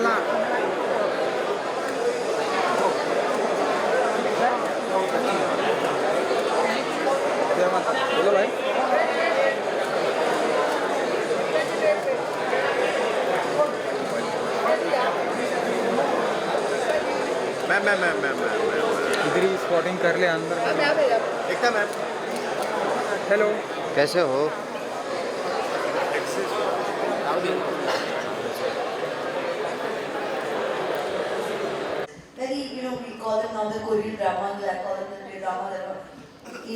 चलना बोलो भाई मैं इधर ही स्पॉटिंग कर ले अंदर एकता मैम हेलो कैसे हो? Very, we call them now the Korean dramas, I call them the Korean drama that were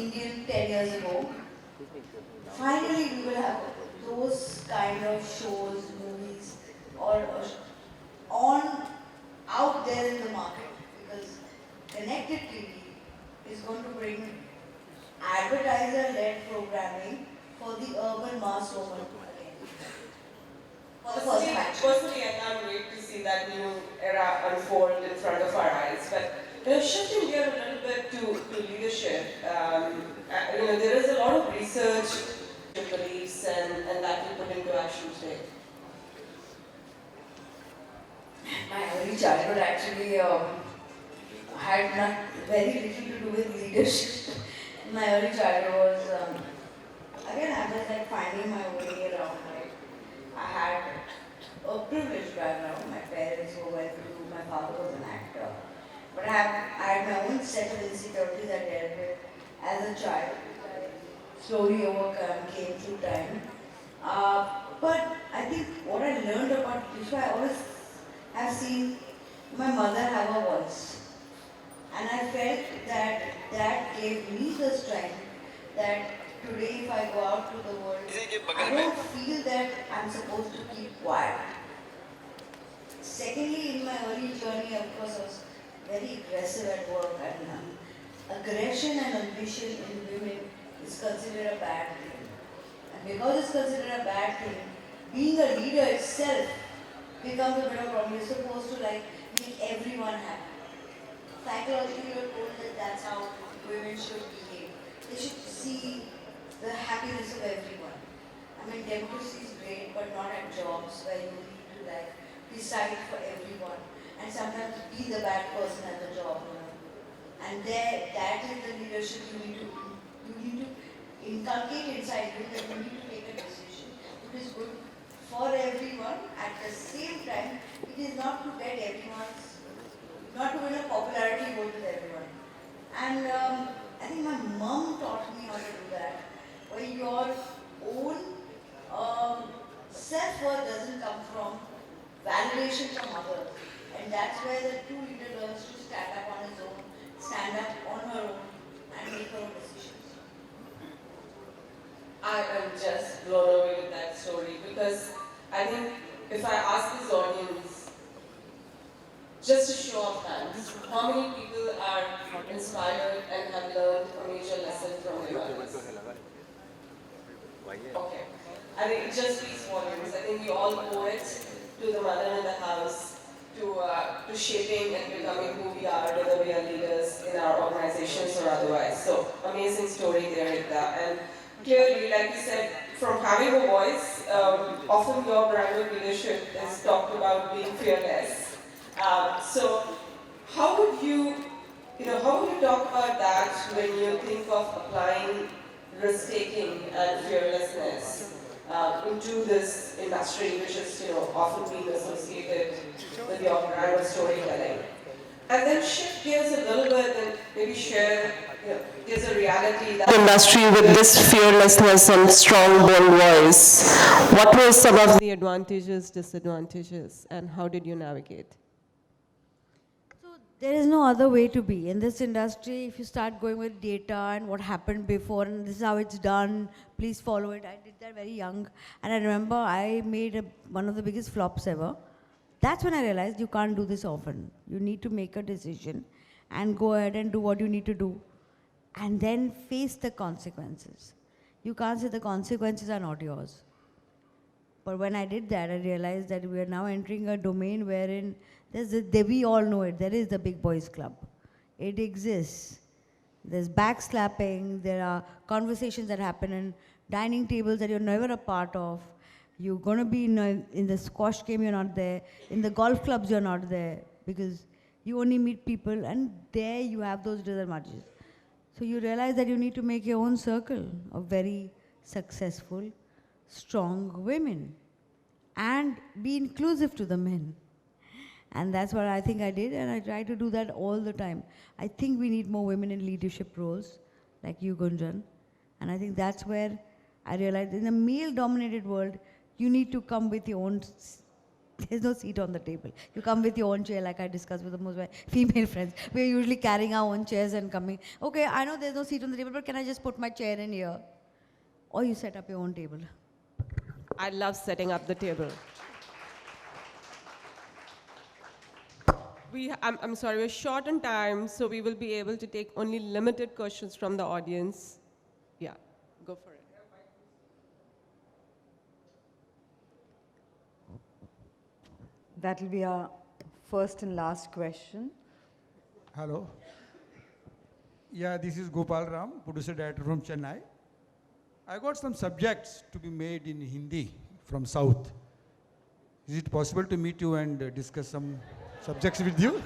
Indian 10 years ago. Finally, we will have those kind of shows, movies, or on out there in the market, because connected TV is going to bring advertiser-led programming for the urban mass woman again. For the first time. Personally, I can't wait to see that new era unfold in front of our eyes. But shifting gear a little bit to leadership, there is a lot of research, beliefs, and that we put into action today. My early childhood actually had not very little to do with leadership. My early childhood was, again, I was like finding my way around. Right? I had a privileged background. My parents were well to do, my father was an actor. But I had my own set of insecurities I dealt with as a child. Slowly came through time. But I think what I learned about leadership, I always have seen my mother have a voice. And I felt that that gave me the strength that today if I go out to the world, I don't feel that I'm supposed to keep quiet. Secondly, in my early journey, of course, I was very aggressive at work, and aggression and ambition in women is considered a bad thing. And because it's considered a bad thing, being a leader itself becomes a bit of a problem. You're supposed to make everyone happy. Psychologically, you're told that that's how women should behave. They should see the happiness of everyone. I mean, democracy is great, but not at jobs where you need to decide for everyone and sometimes be the bad person at the job. And that is the leadership you need to inculcate inside you, that you need to take a decision. It is good for everyone. At the same time, it is not to get not to win a popularity vote with everyone. And I think my mom taught me how to do that, where your own self-worth doesn't come from validation from others. And that's where the true leader learns to stand up on his own, stand up on her own, and make her own decisions. I am just blown away with that story, because I think if I ask this audience, just a show of hands, how many people are inspired and have learned a major lesson from your mothers? Okay. I think it just speaks volumes. I think we all owe it to the mother in the house, to shaping and becoming who we are, whether we are leaders in our organizations or otherwise. So, amazing story there, Ekta. And clearly, like you said, from having a voice, often your brand of leadership is talked about being fearless. So, how would you talk about that when you think of applying risk-taking and fearlessness into this industry, which is often being associated with your brand of storytelling? And then shift gears a little bit and maybe share, there's a reality that the industry with this fearlessness and strong, bold voice. What were some of the advantages, disadvantages, and how did you navigate? There is no other way to be. In this industry, if you start going with data and what happened before, and this is how it's done, please follow it. I did that very young. And I remember I made one of the biggest flops ever. That's when I realized you can't do this often. You need to make a decision and go ahead and do what you need to do. And then face the consequences. You can't say the consequences are not yours. But when I did that, I realized that we are now entering a domain wherein we all know it, there is the big boys club. It exists. There's backslapping, there are conversations that happen in dining tables that you're never a part of. You're going to be in the squash game, you're not there. In the golf clubs, you're not there because you only meet people, and there you have those disadvantages. So you realize that you need to make your own circle of very successful, strong women and be inclusive to the men. And that's what I think I did, and I try to do that all the time. I think we need more women in leadership roles, like you, Gunjan. And I think that's where I realized in a male-dominated world, you need to come with your own, there's no seat on the table. You come with your own chair, like I discussed with most of my female friends. We're usually carrying our own chairs and coming, okay, I know there's no seat on the table, but can I just put my chair in here? Or you set up your own table. I love setting up the table. I'm sorry, we're short on time, so we will be able to take only limited questions from the audience. Yeah, go for it. That will be our first and last question. Hello. Yeah, this is Gopal Ram, producer director from Chennai. I got some subjects to be made in Hindi from South. Is it possible to meet you and discuss some subjects with you?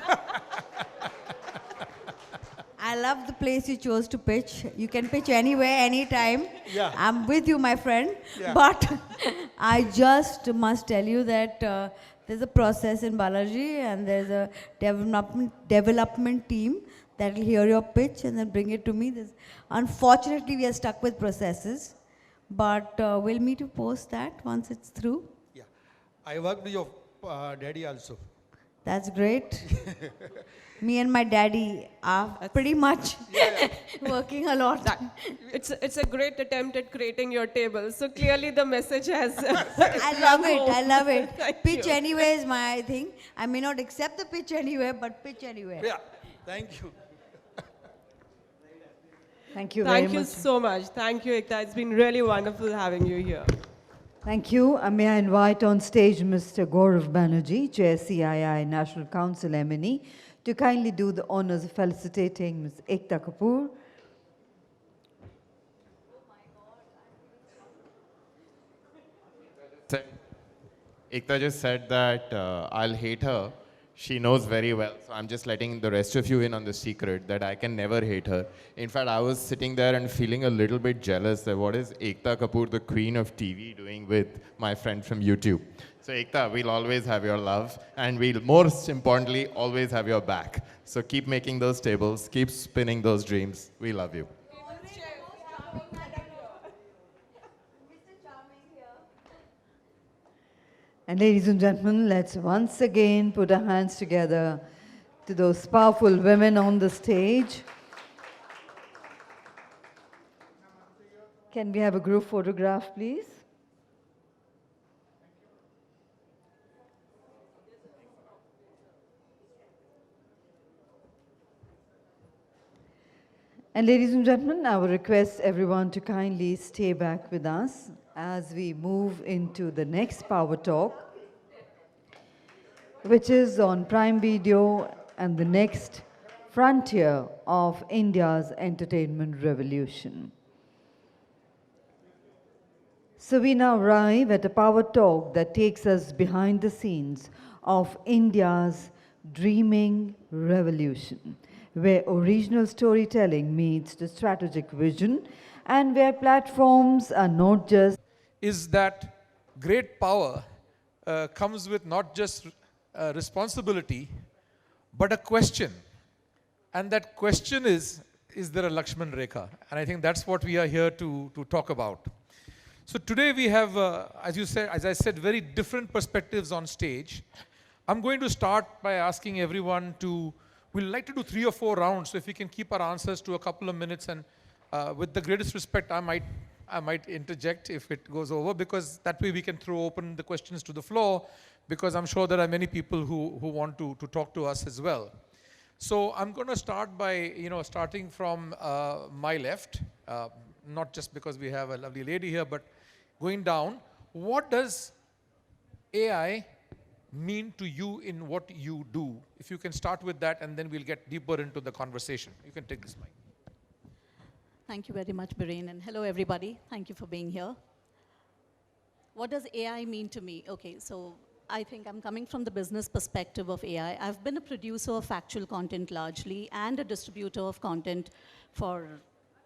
I love the place you chose to pitch. You can pitch anywhere, anytime. Yeah. I'm with you, my friend. Yeah. But I just must tell you that there's a process in Balaji, and there's a development team that will hear your pitch and then bring it to me. Unfortunately, we are stuck with processes, but we'll meet to post that once it's through. Yeah. I worked with your daddy also. That's great. Me and my daddy are pretty much working a lot. It's a great attempt at creating your table. So clearly the message has. I love it. I love it. Thank Pitch you. anywhere is my thing. I may not accept the pitch anywhere, but pitch anywhere. Yeah. Thank you. Thank you very Thank you much. so much. Thank you, Ekta. It's been really wonderful having you here. Thank you. May I invite on stage Mr. Gaurav Banerjee, Chair CII National Council MNE, to kindly do the honors of felicitating Ms. Ekta Kapoor. Ekta just said that I'll hate her. She knows very well. So I'm just letting the rest of you in on the secret that I can never hate her. In fact, I was sitting there and feeling a little bit jealous that what is Ekta Kapoor, the queen of TV, doing with my friend from YouTube. So Ekta, we'll always have your love, and we'll most importantly always have your back. So keep making those tables, keep spinning those dreams. We love you. And ladies and gentlemen, let's once again put our hands together to those powerful women on the stage. Can we have a group photograph, please? And ladies and gentlemen, I will request everyone to kindly stay back with us as we move into the next Power Talk, which is on Prime Video and the next frontier of India's entertainment revolution. So we now arrive at a Power Talk that takes us behind the scenes of India's dreaming revolution, where original storytelling meets the strategic vision and where platforms are not just is that great power comes with not just responsibility, but a question. And that question is there a Lakshman Rekha? And I think that's what we are here to talk about. So today we have, as I said, very different perspectives on stage. I'm going to start by asking everyone we'd like to do 3 or 4 rounds, so if we can keep our answers to a couple of minutes, and with the greatest respect, I might interject if it goes over, because that way we can throw open the questions to the floor, because I'm sure there are many people who want to talk to us as well. So I'm going to start by, starting from my left, not just because we have a lovely lady here, but going down. What does AI mean to you in what you do? If you can start with that, and then we'll get deeper into the conversation. You can take this mic. Thank you very much, Bireen, and hello, everybody. Thank you for being here. What does AI mean to me? Okay, so I think I'm coming from the business perspective of AI. I've been a producer of factual content largely and a distributor of content for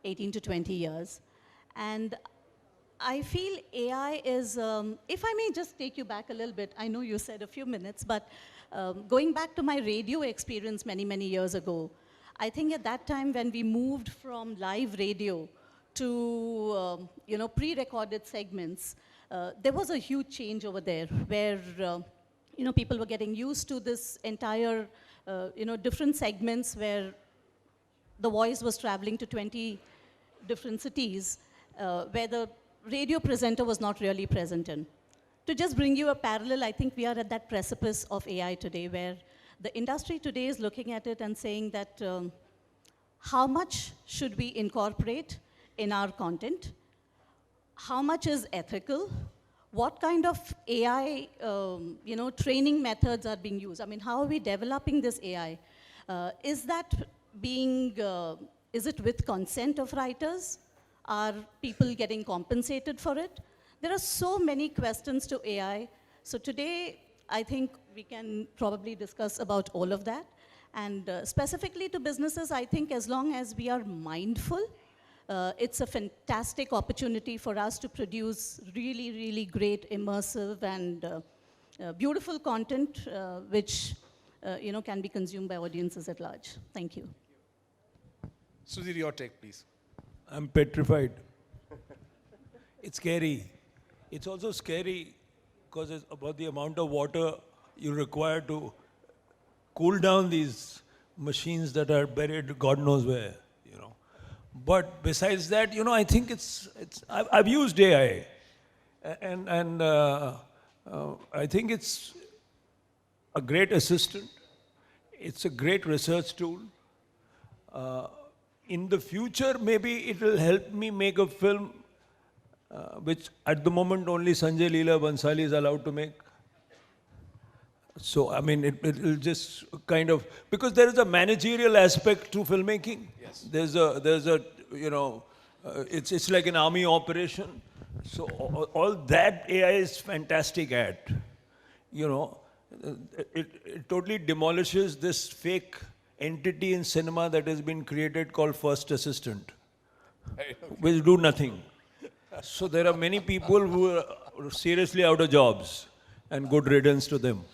18 to 20 years. And I feel AI is, if I may just take you back a little bit, I know you said a few minutes, but going back to my radio experience many, many years ago, I think at that time when we moved from live radio to pre-recorded segments, there was a huge change over there where people were getting used to this entire different segments where the voice was traveling to 20 different cities where the radio presenter was not really present in. To just bring you a parallel, I think we are at that precipice of AI today where the industry today is looking at it and saying that how much should we incorporate in our content? How much is ethical? What kind of AI, training methods are being used? I mean, how are we developing this AI? Is it with consent of writers? Are people getting compensated for it? There are so many questions to AI. So today, I think we can probably discuss about all of that. And specifically to businesses, I think as long as we are mindful, it's a fantastic opportunity for us to produce really, really great, immersive, and beautiful content, which can be consumed by audiences at large. Thank you. Sudhir, your take, please. I'm petrified. It's scary. It's also scary because it's about the amount of water you require to cool down these machines that are buried God knows where, But besides that, I think I've used AI, and I think it's a great assistant. It's a great research tool. In the future, maybe it will help me make a film which at the moment only Sanjay Leela Bhansali is allowed to make. So, I mean, it will just kind of, because there is a managerial aspect to filmmaking. Yes. There's a it's like an army operation. So all that AI is fantastic at. It totally demolishes this fake entity in cinema that has been created called first assistant, which do nothing. So there are many people who are seriously out of jobs, and good riddance to them.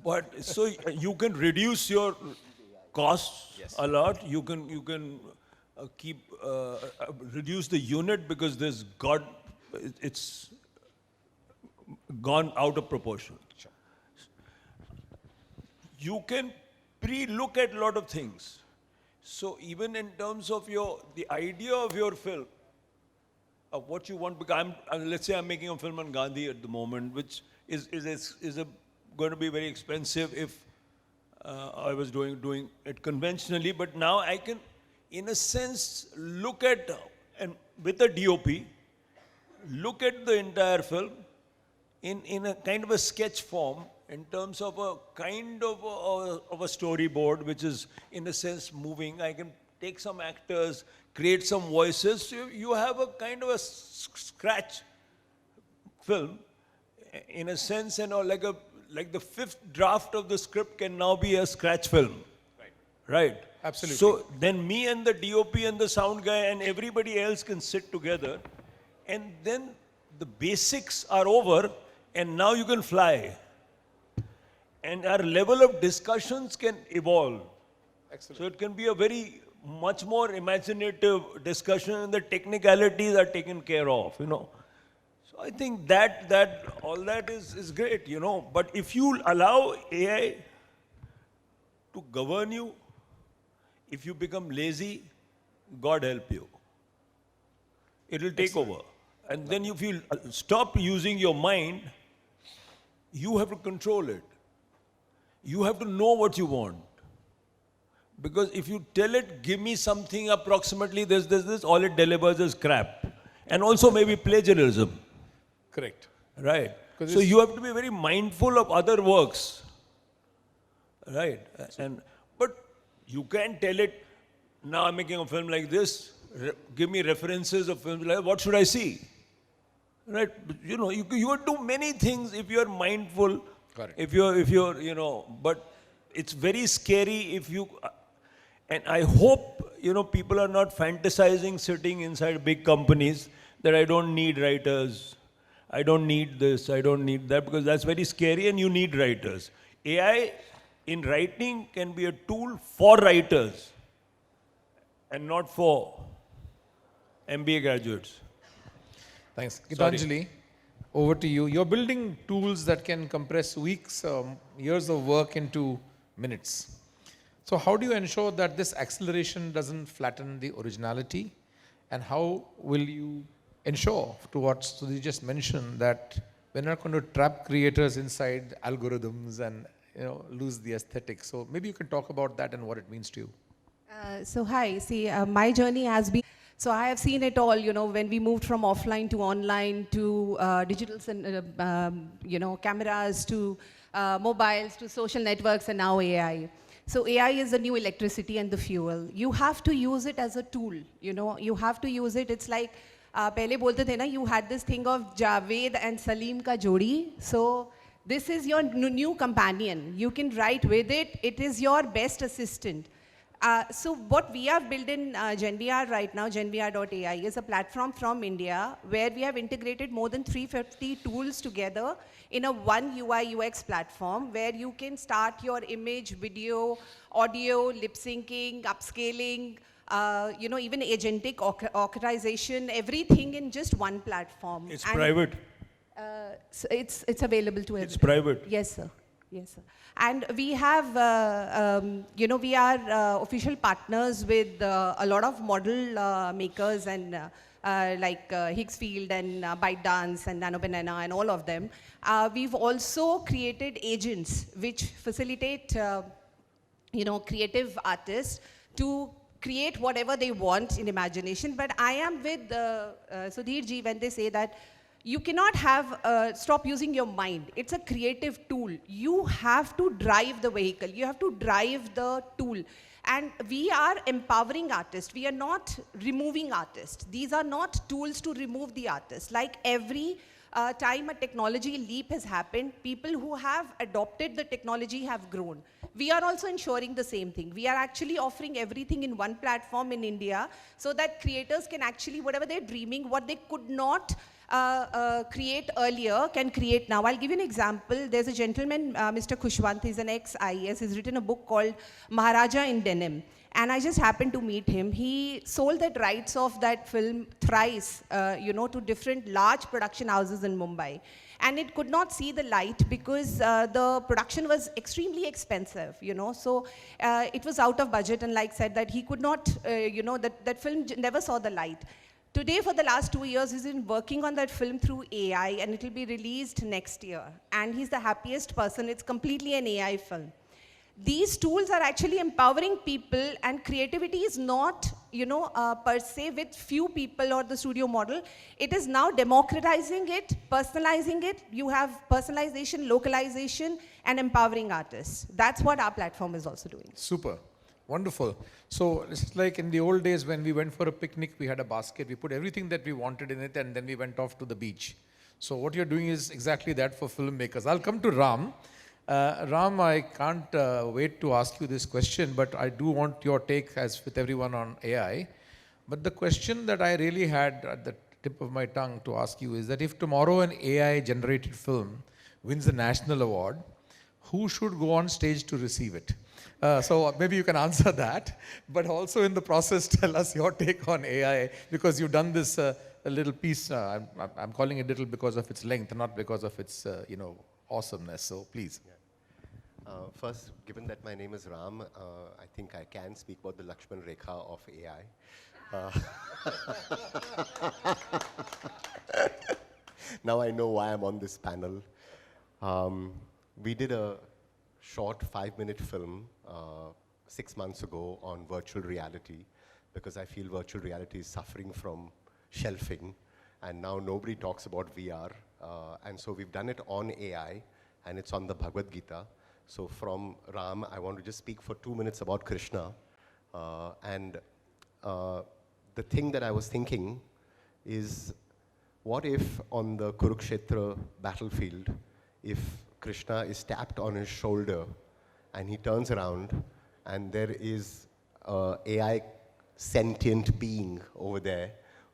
But so you can reduce your costs a lot. You can reduce the unit because it's gone out of proportion. Sure. You can pre-look at a lot of things. So even in terms of the idea of your film, of what you want, because let's say I'm making a film on Gandhi at the moment, which is going to be very expensive if I was doing it conventionally. But now I can, in a sense, look at, and with a DOP, look at the entire film in a kind of a sketch form in terms of a kind of a storyboard, which is, in a sense, moving. I can take some actors, create some voices. So you have a kind of a scratch film, in a sense, like the fifth draft of the script can now be a scratch film. Right. Absolutely. So then me and the DOP and the sound guy and everybody else can sit together, and then the basics are over, and now you can fly. And our level of discussions can evolve. Excellent. So it can be a much more imaginative discussion, and the technicalities are taken care of, So I think that all that is great, But if you allow AI to govern you, if you become lazy, God help you. It will take over. And then if you stop using your mind, you have to control it. You have to know what you want. Because if you tell it, give me something approximately this, all it delivers is crap. And also maybe plagiarism. Correct. Right. So you have to be very mindful of other works. Right. But you can tell it, now I'm making a film like this, give me references of films like, what should I see? Right? But, you know, you can do many things if you're mindful. Correct. If you're, you know, but it's very scary if you, and I hope, you know, people are not fantasizing sitting inside big companies that I don't need writers, I don't need this, I don't need that, because that's very scary and you need writers. AI in writing can be a tool for writers and not for MBA graduates. Thanks. Sorry. Gitanjali, over to you. You're building tools that can compress weeks, years of work into minutes. So how do you ensure that this acceleration doesn't flatten the originality? And how will you ensure, to what Sudhir just mentioned, that we're not going to trap creators inside algorithms and lose the aesthetic? So maybe you can talk about that and what it means to you. My journey has been, so I have seen it all, when we moved from offline to online to digital, cameras to mobiles to social networks and now AI. So AI is the new electricity and the fuel. You have to use it as a tool, you have to use it. It's like, pehle bolte the na, you had this thing of Javed and Salim ka jodi. So this is your new companion. You can write with it. It is your best assistant. So what we have built in GenVR right now, GenVR.ai, is a platform from India where we have integrated more than 350 tools together in a one UI UX platform where you can start your image, video, audio, lip syncing, upscaling, even agentic authorization, everything in just one platform. It's private. So it's available to everyone. It's private. Yes, sir. Yes, sir. And we have, we are official partners with a lot of model makers and like Higgsfield and ByteDance and Nano Banana and all of them. We've also created agents which facilitate, creative artists to create whatever they want in imagination. But I am with Sudhir ji when they say that you cannot stop using your mind. It's a creative tool. You have to drive the vehicle. You have to drive the tool. And we are empowering artists. We are not removing artists. These are not tools to remove the artist. Like every time a technology leap has happened, people who have adopted the technology have grown. We are also ensuring the same thing. We are actually offering everything in one platform in India so that creators can actually, whatever they're dreaming, what they could not create earlier can create now. I'll give you an example. There's a gentleman, Mr. Khushwant, he's an ex-IAS. He's written a book called Maharaja in Denim. And I just happened to meet him. He sold the rights of that film thrice, to different large production houses in Mumbai. And it could not see the light because the production was extremely expensive, So it was out of budget, and like said that he could not, that film never saw the light. Today, for the last 2 years, he's been working on that film through AI, and it will be released next year. And he's the happiest person. It's completely an AI film. These tools are actually empowering people, and creativity is not, per se with few people or the studio model. It is now democratizing it, personalizing it. You have personalization, localization, and empowering artists. That's what our platform is also doing. Super. Wonderful. So it's like in the old days when we went for a picnic, we had a basket, we put everything that we wanted in it, and then we went off to the beach. So what you're doing is exactly that for filmmakers. I'll come to Ram. Ram, I can't wait to ask you this question, but I do want your take, as with everyone, on AI. But the question that I really had at the tip of my tongue to ask you is that if tomorrow an AI-generated film wins a national award, who should go on stage to receive it? So maybe you can answer that, but also in the process tell us your take on AI, because you've done this a little piece. I'm calling it little because of its length, not because of its awesomeness. So please. Yeah. First, given that my name is Ram, I think I can speak about the Lakshman Rekha of AI. Now I know why I'm on this panel. We did a short 5-minute film 6 months ago on virtual reality, because I feel virtual reality is suffering from shelving, and now nobody talks about VR. And so we've done it on AI, and it's on the Bhagavad Gita. So from Ram, I want to just speak for 2 minutes about Krishna. The thing that I was thinking is, what if on the Kurukshetra battlefield, if Krishna is tapped on his shoulder and he turns around and there is a AI sentient being over there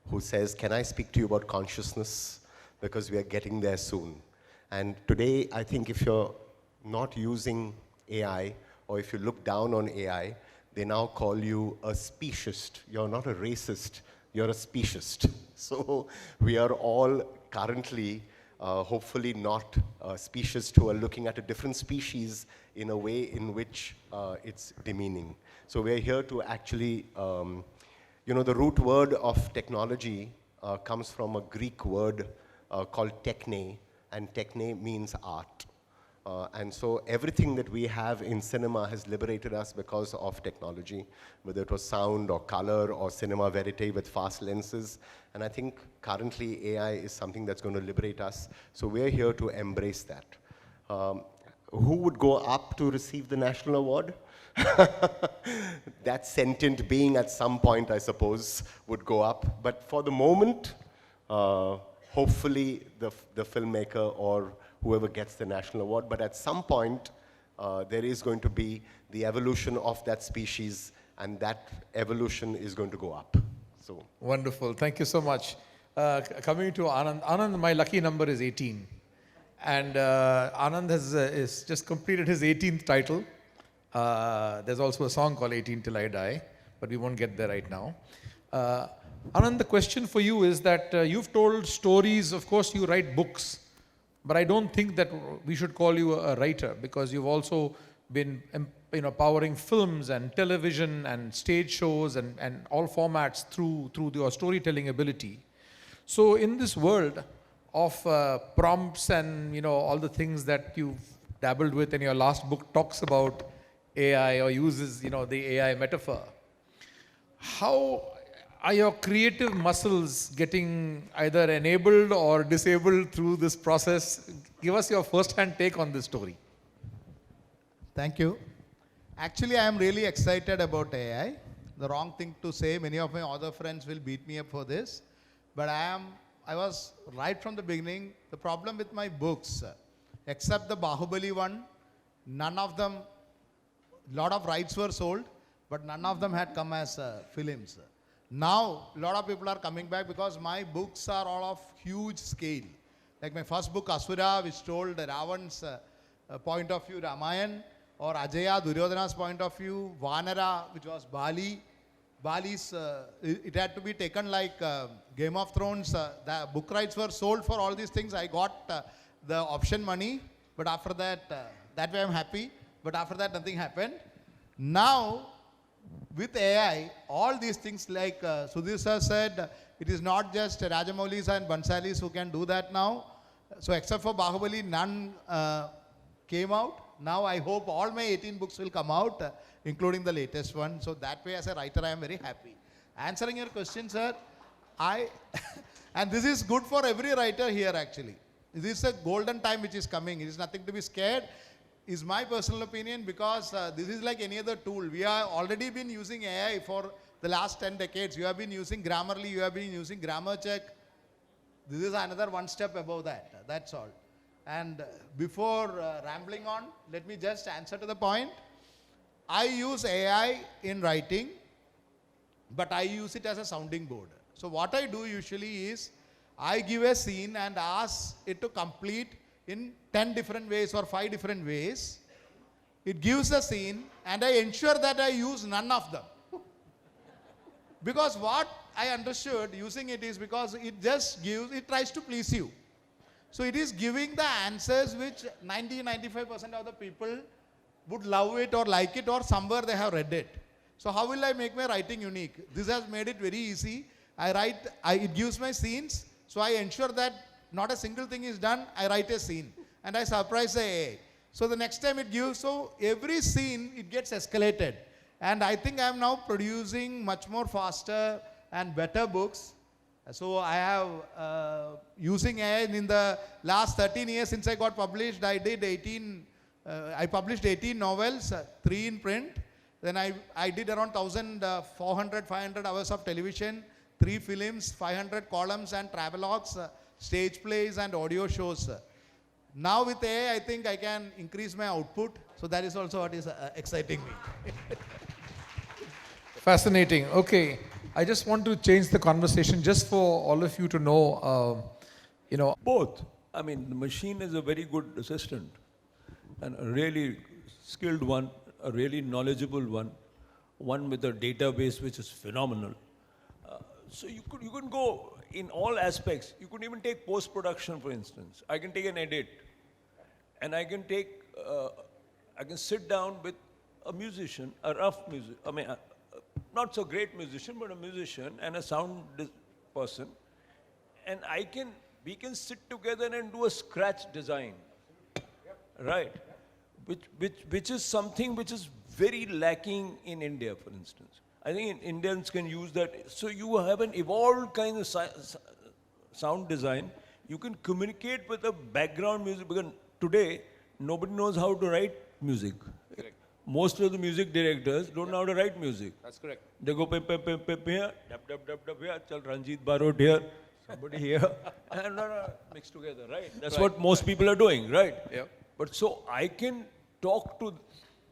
who says, can I speak to you about consciousness? Because we are getting there soon. And today, I think if you're not using AI, or if you look down on AI, they now call you a speciesist. You're not a racist, you're a speciesist. So we are all currently, hopefully not speciesists who are looking at a different species in a way in which it's demeaning. So we're here to actually, the root word of technology comes from a Greek word called techne, and techne means art. And so everything that we have in cinema has liberated us because of technology, whether it was sound or color or cinema verite with fast lenses. And I think currently AI is something that's going to liberate us. So we're here to embrace that. Who would go up to receive the national award? That sentient being at some point, I suppose, would go up. But for the moment, hopefully the filmmaker or whoever gets the national award. But at some point, there is going to be the evolution of that species, and that evolution is going to go up. So Wonderful. Thank you so much. Coming to Anand. Anand, my lucky number is 18. And Anand has just completed his 18th title. There's also a song called 18 Till I Die, but we won't get there right now. Anand, the question for you is that you've told stories, of course you write books, but I don't think that we should call you a writer, because you've also been powering films and television and stage shows and all formats through your storytelling ability. So in this world of prompts and all the things that you've dabbled with, and your last book talks about AI or uses the AI metaphor, how are your creative muscles getting either enabled or disabled through this process? Give us your first-hand take on this story. Thank you. Actually, I am really excited about AI. The wrong thing to say, many of my other friends will beat me up for this. But I was right from the beginning, the problem with my books, except the Bahubali one, none of them, lot of rights were sold, but none of them had come as films. Now, a lot of people are coming back because my books are all of huge scale. Like my first book, Asura, which told Ravan's point of view, Ramayan, or Ajaya, Duryodhana's point of view, Vanara, which was Bali. Bali's, it had to be taken like Game of Thrones. The book rights were sold for all these things. I got the option money, but after that, that way I'm happy. But after that, nothing happened. Now, with AI, all these things like Sudhir sir said, it is not just Rajamoulis and Bansalis who can do that now. So except for Bahubali, none came out. Now I hope all my 18 books will come out, including the latest one. So that way, as a writer, I am very happy. Answering your question, sir, and this is good for every writer here actually. This is a golden time which is coming. It is nothing to be scared. Is my personal opinion, because this is like any other tool. We have already been using AI for the last 10 decades. You have been using Grammarly, you have been using Grammar Check. This is another one step above that. That's all. And before rambling on, let me just answer to the point. I use AI in writing, but I use it as a sounding board. So what I do usually is, I give a scene and ask it to complete in 10 different ways or 5 different ways. It gives a scene and I ensure that I use none of them. Because what I understood using it is because it just gives, it tries to please you. So it is giving the answers which 90-95% of the people would love it or like it, or somewhere they have read it. So how will I make my writing unique? This has made it very easy. It gives my scenes, so I ensure that not a single thing is done. I write a scene and I surprise the AI. So the next time it gives, so every scene it gets escalated. And I think I am now producing much more faster and better books. So I have, using AI in the last 13 years since I got published, I published 18 novels, 3 in print. Then I did around 1,400, 500 hours of television, 3 films, 500 columns and travelogues, stage plays and audio shows. Now with AI, I think I can increase my output. So that is also what is exciting me. Fascinating. Okay. I just want to change the conversation just for all of you to know, Both. I mean, the machine is a very good assistant and a really skilled one, a really knowledgeable one with a database which is phenomenal. So you can go in all aspects. You could even take post-production, for instance. I can take an edit and I can sit down with a musician, a rough music, not so great musician, but a musician and a sound person, and we can sit together and do a scratch design, right? Which is something which is very lacking in India, for instance. I think Indians can use that. So you have an evolved kind of sound design. You can communicate with the background music, because today nobody knows how to write music. Correct. Most of the music directors don't know how to write music. That's correct. They go pe here, dab here, chal Ranjit Barot here, somebody here, and mix together, right? That's what most people are doing, right? Yeah. But so I can talk to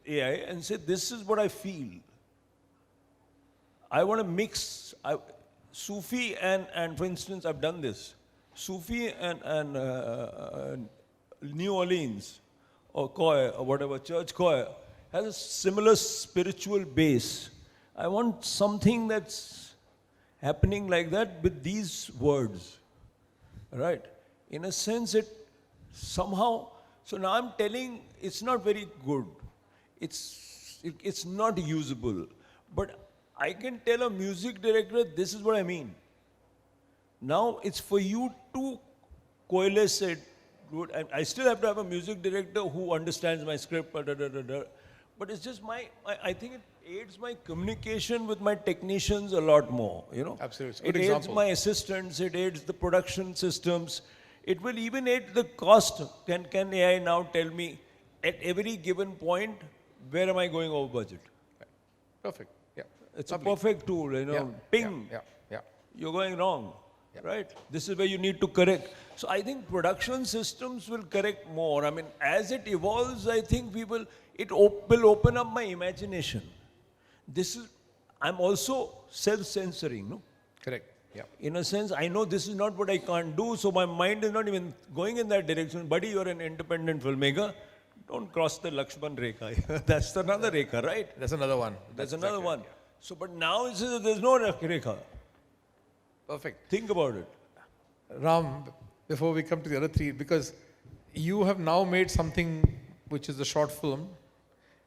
AI and say, this is what I feel. I want to mix Sufi and for instance, I've done this. Sufi and New Orleans or choir or whatever, church choir, has a similar spiritual base. I want something that's happening like that with these words, right? In a sense, it somehow, so now I'm telling, it's not very good. It's not usable. But I can tell a music director, this is what I mean. Now it's for you to coalesce it. I still have to have a music director who understands my script, but it's just I think it aids my communication with my technicians a lot more, Absolutely. It's a It good aids example. my assistants, it aids the production systems. It will even aid the cost. Can AI now tell me at every given point, where am I going over budget? Perfect. Yeah. It's Lovely. a perfect tool, Yeah. Ping. Yeah. You're going wrong, right? This is where you need to correct. So I think production systems will correct more. I mean, as it evolves, I think it will open up my imagination. I'm also self-censoring, no? Correct. Yeah. In a sense, I know this is not what I can't do, so my mind is not even going in that direction. Buddy, you're an independent filmmaker. Don't cross the Lakshman Rekha. That's another Rekha, right? That's another one. That's That's another exactly one. right, So, but now there's no Rekha. Perfect. Think about it. Ram, before we come to the other three, because you have now made something which is a short film,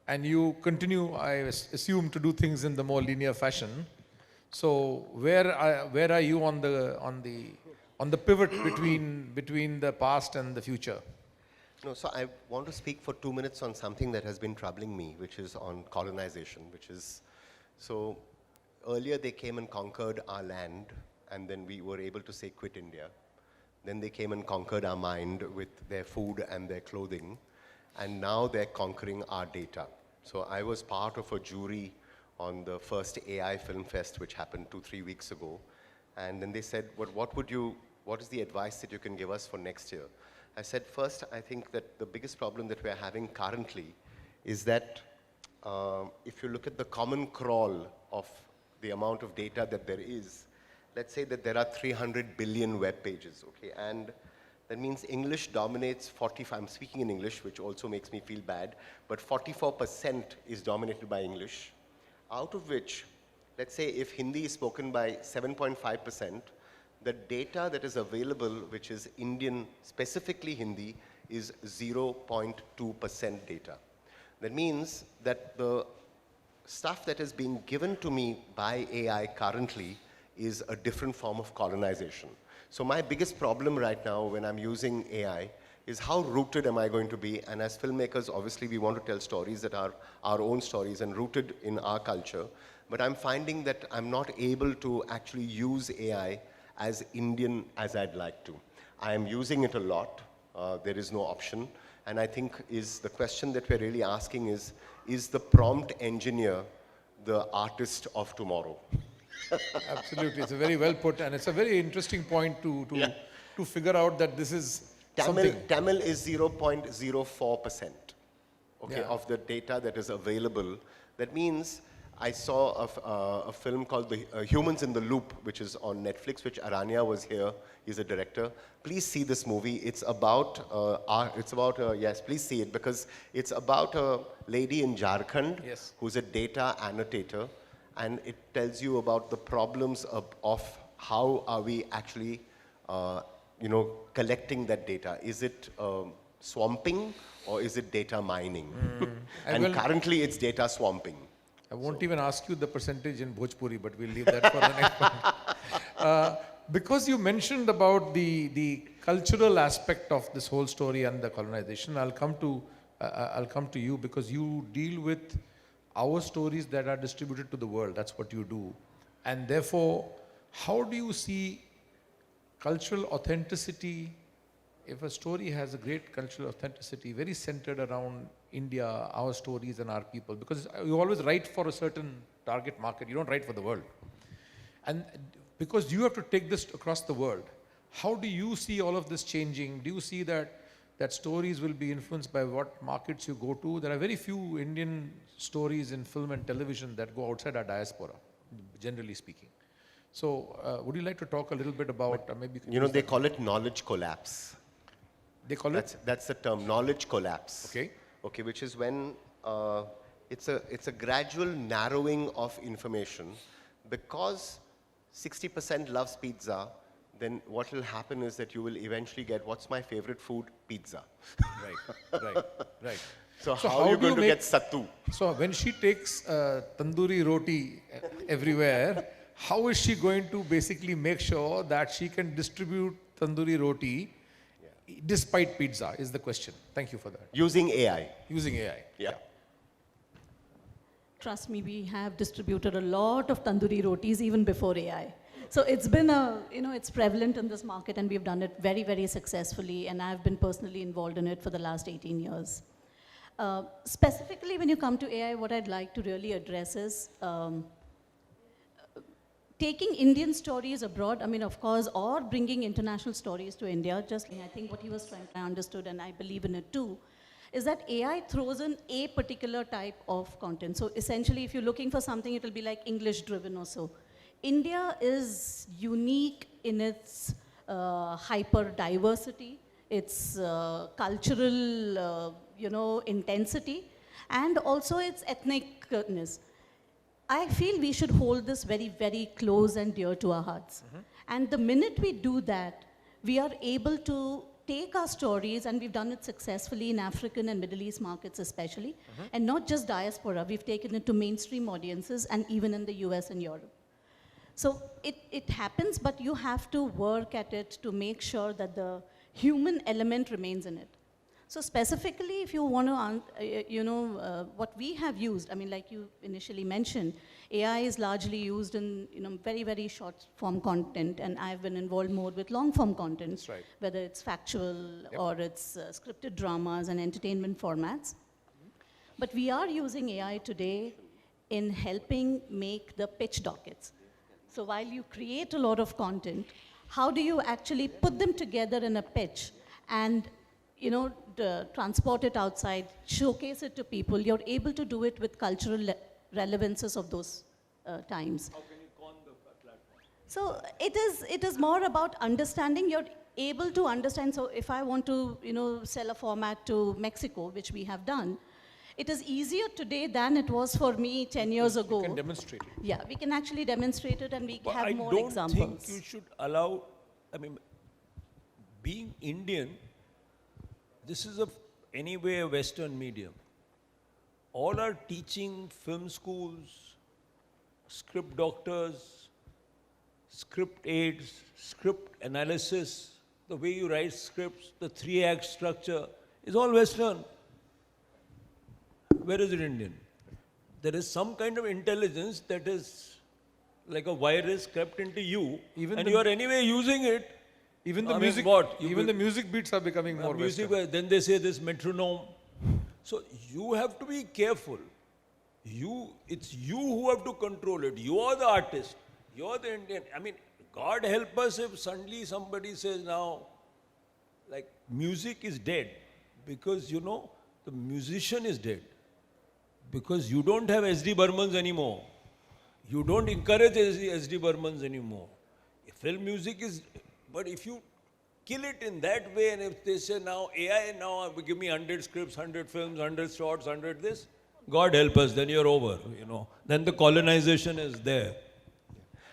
and you continue, I assume, to do things in the more linear fashion. So where are you on the pivot between the past and the future? No, so I want to speak for 2 minutes on something that has been troubling me, which is on colonization, so earlier they came and conquered our land, and then we were able to say quit India. Then they came and conquered our mind with their food and their clothing, and now they're conquering our data. So I was part of a jury on the first AI Film Fest, which happened 2-3 weeks ago. And then they said, what is the advice that you can give us for next year? I said, first, I think that the biggest problem that we're having currently is that if you look at the common crawl of the amount of data that there is, let's say that there are 300 billion web pages, okay? And that means English dominates 45, I'm speaking in English, which also makes me feel bad, but 44% is dominated by English, out of which, let's say if Hindi is spoken by 7.5%, the data that is available, which is Indian, specifically Hindi, is 0.2% data. That means that the stuff that is being given to me by AI currently is a different form of colonization. So my biggest problem right now when I'm using AI is how rooted am I going to be? And as filmmakers, obviously we want to tell stories that are our own stories and rooted in our culture. But I'm finding that I'm not able to actually use AI as Indian as I'd like to. I am using it a lot. There is no option. And I think the question that we're really asking is the prompt engineer the artist of tomorrow? Absolutely, it's a very well put, and it's a very interesting point to to figure out that this is something. Tamil is 0.04%, okay, Yeah. of the data that is available. That means I saw a film called Humans in the Loop, which is on Netflix, which Aranya was here. He's a director. Please see this movie. It's about, yes, please see it, because it's about a lady in Jharkhand who's a data annotator, and it tells you about the problems of how are we actually, collecting that data. Is it swamping or is it data mining? And currently it's data swamping. I won't even ask you the percentage in Bhojpuri, but we'll leave that for the next one. Because you mentioned about the cultural aspect of this whole story and the colonization, I'll come to you, because you deal with our stories that are distributed to the world. That's what you do. And therefore, how do you see cultural authenticity? If a story has a great cultural authenticity, very centered around India, our stories and our people, because you always write for a certain target market, you don't write for the world. And because you have to take this across the world, how do you see all of this changing? Do you see that stories will be influenced by what markets you go to? There are very few Indian stories in film and television that go outside our diaspora, generally speaking. So would you like to talk a little bit about, maybe you can they call it knowledge collapse. They call it? That's the term, knowledge collapse. Okay. Okay, which is when it's a gradual narrowing of information. Because 60% loves pizza, then what will happen is that you will eventually get, what's my favorite food? Pizza. Right. So how are you going to get sattu? So when she takes tandoori roti everywhere, how is she going to basically make sure that she can distribute tandoori roti despite pizza is the question. Thank you for that. Using AI. Using AI. Yeah. Trust me, we have distributed a lot of tandoori rotis even before AI. So it's been it's prevalent in this market, and we've done it very, very successfully, and I've been personally involved in it for the last 18 years. Specifically, when you come to AI, what I'd like to really address is taking Indian stories abroad, of course, or bringing international stories to India. Just, I think what he was trying to understood, and I believe in it too, is that AI throws in a particular type of content. So essentially, if you're looking for something, it will be like English-driven or so. India is unique in its hyper-diversity, its cultural, intensity, and also its ethnicness. I feel we should hold this very, very close and dear to our hearts. And the minute we do that, we are able to take our stories, and we've done it successfully in African and Middle East markets especially, and not just diaspora, we've taken it to mainstream audiences and even in the US and Europe. So it happens, but you have to work at it to make sure that the human element remains in it. So specifically, if you want to, what we have used, like you initially mentioned, AI is largely used in, very, very short form content, and I've been involved more with long form content, That's right. whether it's factual or it's scripted dramas and entertainment formats. But we are using AI today in helping make the pitch dockets. So while you create a lot of content, how do you actually put them together in a pitch and transport it outside, showcase it to people? You're able to do it with cultural relevances of those times. How can you con the platform? So it is more about understanding. You're able to understand. So if I want to sell a format to Mexico, which we have done, it is easier today than it was for me 10 years ago. You can demonstrate it. Yeah, we can actually demonstrate it, and we But have I more don't examples. think you should allow, being Indian, this is anyway a Western medium. All our teaching, film schools, script doctors, script aids, script analysis, the way you write scripts, the 3-act structure, is all Western. Where is it Indian? There is some kind of intelligence that is like a virus crept into you, and you are anyway using it. Even the music, the music beats are becoming more music. Western. Then they say this metronome. So you have to be careful. It's you who have to control it. You are the artist. You are the Indian. God help us if suddenly somebody says now, like, music is dead because, you know, the musician is dead. Because you don't have SD Burmans anymore. You don't encourage SD Burmans anymore. Film music is, but if you kill it in that way, and if they say now AI, now give me 100 scripts, 100 films, 100 shorts, 100 this, God help us, then you're over, you know. Then the colonization is there.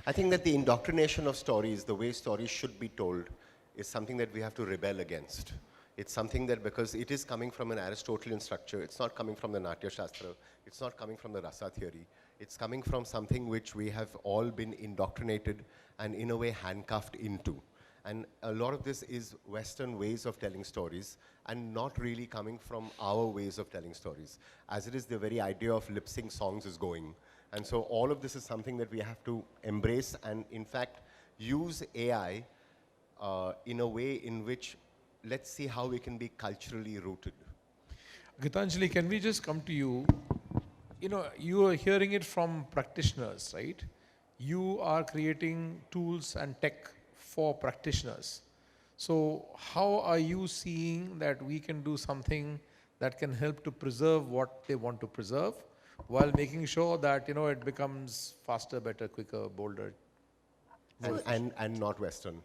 I think that the indoctrination of stories, the way stories should be told, is something that we have to rebel against. It's something that, because it is coming from an Aristotelian structure, it's not coming from the Natya Shastra, it's not coming from the Rasa theory, it's coming from something which we have all been indoctrinated and in a way handcuffed into. And a lot of this is Western ways of telling stories and not really coming from our ways of telling stories. As it is, the very idea of lip sync songs is going. And so all of this is something that we have to embrace and in fact use AI in a way in which, let's see how we can be culturally rooted. Gitanjali, can we just come to you? You know, you are hearing it from practitioners, right? You are creating tools and tech for practitioners. So how are you seeing that we can do something that can help to preserve what they want to preserve while making sure that, you know, it becomes faster, better, quicker, bolder? And not Western.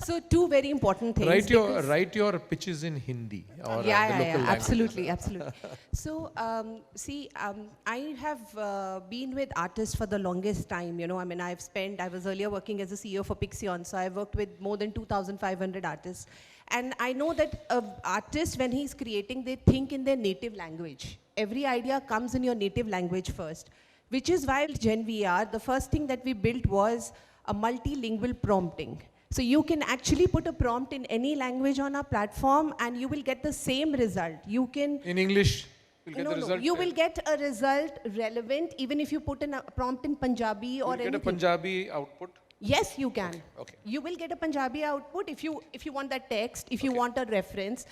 So two very important things. Write your pitches in Hindi or the local language. Absolutely, absolutely. So I have been with artists for the longest time. You know, I mean, I was earlier working as a CEO for Pixion, so I've worked with more than 2,500 artists. And I know that an artist, when he's creating, they think in their native language. Every idea comes in your native language first. Which is why Gen VR, the first thing that we built was a multilingual prompting. So you can actually put a prompt in any language on our platform and you will get the same result. You can... In English, you'll get the result? You will get a result relevant even if you put in a prompt in Punjabi or anything. Get a Punjabi output? Yes, you can. Okay. You will get a Punjabi output if you want that text, if you want a reference.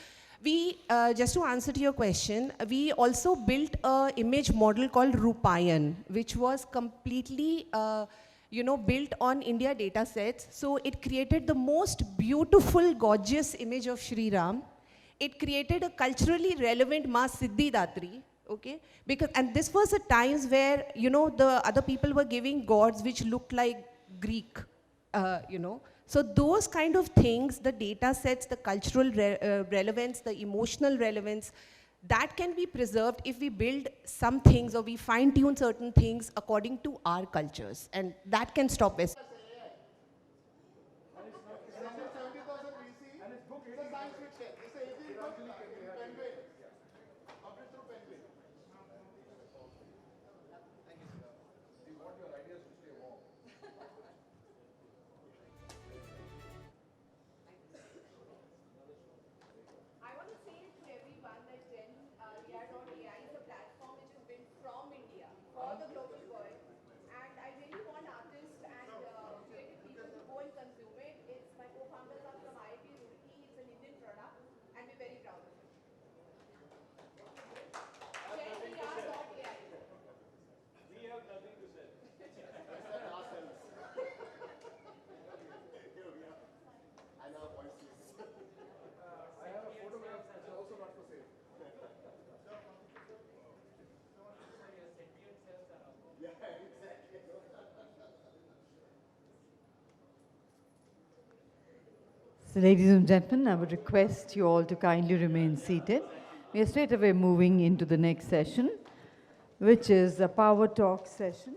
We, just to answer to your question, we also built an image model called Rupayan, which was completely, built on India data sets. So it created the most beautiful, gorgeous image of Sri Ram. It created a culturally relevant Ma Siddhi Datri, okay? And this was a times where, the other people were giving gods which looked like Greek, So those kind of things, the data sets, the cultural relevance, the emotional relevance, that can be preserved if we build some things or we fine tune certain things according to our cultures. And that can stop us. So, ladies and gentlemen, I would request you all to kindly remain seated. We are straight away moving into the next session, which is a power talk session.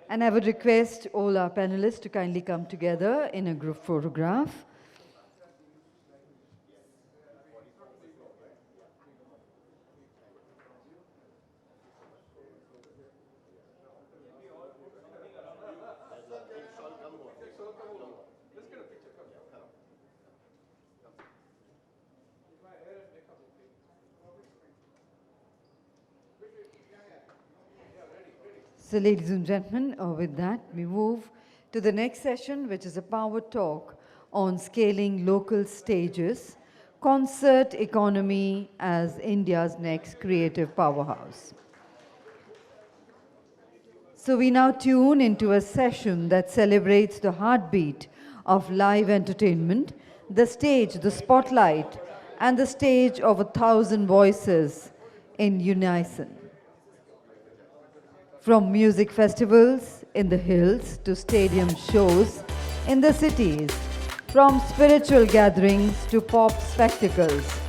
And I would request all our panelists to kindly come together in a group photograph. So, ladies and gentlemen, with that, we move to the next session, which is a power talk on scaling local stages, concert economy as India's next creative powerhouse. So we now tune into a session that celebrates the heartbeat of live entertainment, the stage, the spotlight, and the stage of 1,000 voices in unison. From music festivals in the hills to stadium shows in the cities, from spiritual gatherings to pop spectacles,